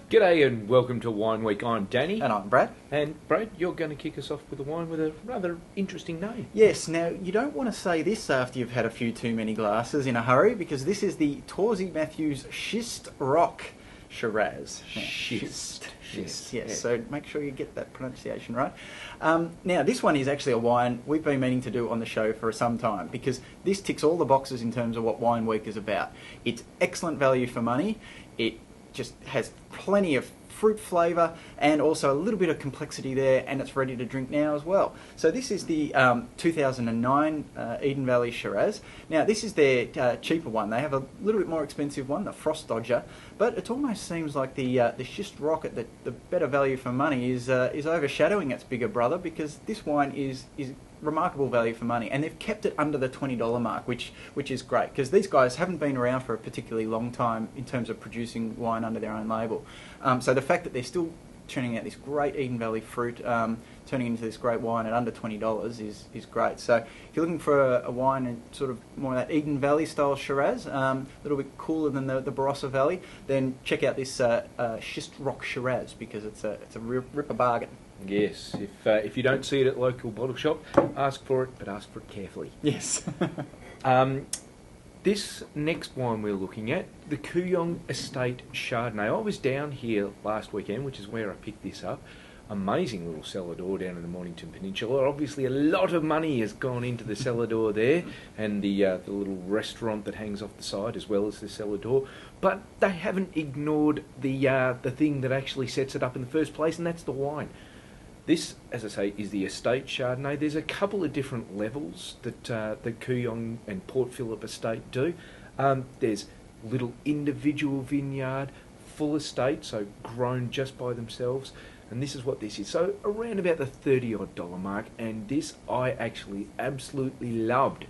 G'day and welcome to Wine Week. I'm Danny. And I'm Brad. And Brad, you're going to kick us off with a wine with a rather interesting name. Yes, now you don't want to say this after you've had a few too many glasses in a hurry, because this is the Torzi Matthews Schist Rock Shiraz. Schist. Yes. So make sure you get that pronunciation right. Now, this one is actually a wine we've been meaning to do on the show for some time, because this ticks all the boxes in terms of what Wine Week is about. It's excellent value for money. It just has plenty of fruit flavour and also a little bit of complexity there, and it's ready to drink now as well. So this is the 2009 Eden Valley Shiraz. Now this is their cheaper one. They have a little bit more expensive one, the Frost Dodger, but it almost seems like the Schist Rocket, the better value for money, is overshadowing its bigger brother, because this wine is remarkable value for money, and they've kept it under the $20 mark, which is great, because these guys haven't been around for a particularly long time in terms of producing wine under their own label. So the fact that they're still churning out this great Eden Valley fruit, turning into this great wine at under $20 is great. So if you're looking for a wine in sort of more of that Eden Valley style Shiraz, a little bit cooler than the Barossa Valley, then check out this Schist Rock Shiraz, because it's a ripper bargain. Yes, if you don't see it at the local bottle shop, ask for it, but ask for it carefully. Yes. This next wine we're looking at, the Kooyong Estate Chardonnay. I was down here last weekend, which is where I picked this up. Amazing little cellar door down in the Mornington Peninsula. Obviously a lot of money has gone into the cellar door there, and the little restaurant that hangs off the side, as well as the cellar door. But they haven't ignored the thing that actually sets it up in the first place, and that's the wine. This, as I say, is the Estate Chardonnay. There's a couple of different levels that the Kooyong and Port Phillip Estate do. There's little individual vineyard, full estate, so grown just by themselves. And this is what this is. So around about the $30-odd mark, and this I actually absolutely loved.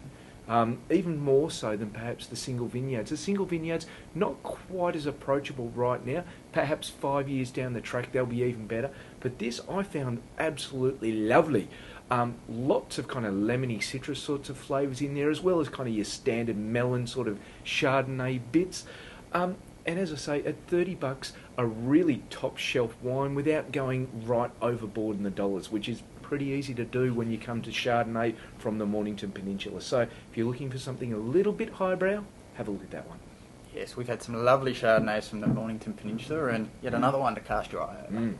Even more so than perhaps the single vineyards. The single vineyards, not quite as approachable right now. Perhaps 5 years down the track they'll be even better. But this I found absolutely lovely. Lots of kind of lemony citrus sorts of flavours in there, as well as kind of your standard melon sort of Chardonnay bits. And as I say, at $30, a really top shelf wine without going right overboard in the dollars, which is pretty easy to do when you come to Chardonnay from the Mornington Peninsula. So if you're looking for something a little bit highbrow, have a look at that one. Yes, we've had some lovely Chardonnays from the Mornington Peninsula, and yet another one to cast your eye over.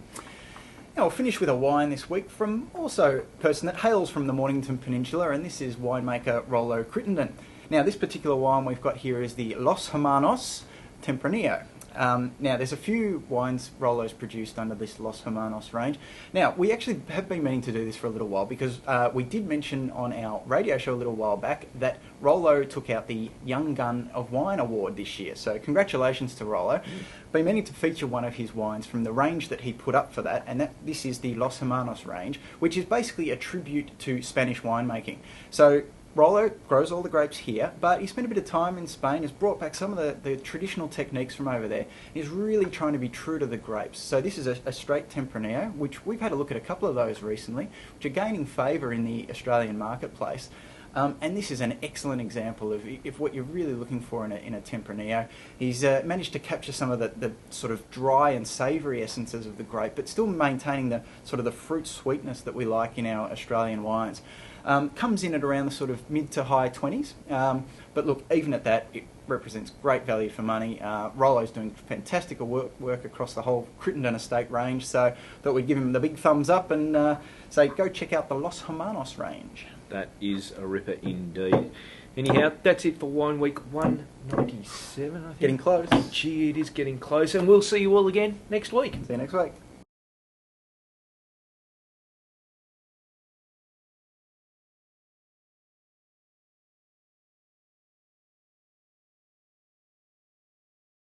Now we'll finish with a wine this week from also a person that hails from the Mornington Peninsula, and this is winemaker Rollo Crittenden. Now this particular wine we've got here is the Los Hermanos Tempranillo. Now, there's a few wines Rollo's produced under this Los Hermanos range. Now, we actually have been meaning to do this for a little while, because we did mention on our radio show a little while back that Rollo took out the Young Gun of Wine Award this year. So congratulations to Rollo. Been meaning to feature one of his wines from the range that he put up for that, and this is the Los Hermanos range, which is basically a tribute to Spanish winemaking. So Rollo grows all the grapes here, but he spent a bit of time in Spain, has brought back some of the traditional techniques from over there, and he's really trying to be true to the grapes. So this is a straight Tempranillo, which we've had a look at a couple of those recently, which are gaining favour in the Australian marketplace. And this is an excellent example of what you're really looking for in a Tempranillo. He's managed to capture some of the sort of dry and savoury essences of the grape, but still maintaining the sort of the fruit sweetness that we like in our Australian wines. Comes in at around the sort of mid to high 20s, but look, even at that, it represents great value for money. Rollo's doing fantastic work across the whole Crittenden estate range, so thought we'd give him the big thumbs up and say go check out the Los Hermanos range. That is a ripper indeed. Anyhow, that's it for Wine Week 197, I think. Getting close. Gee, it is getting close, and we'll see you all again next week. See you next week.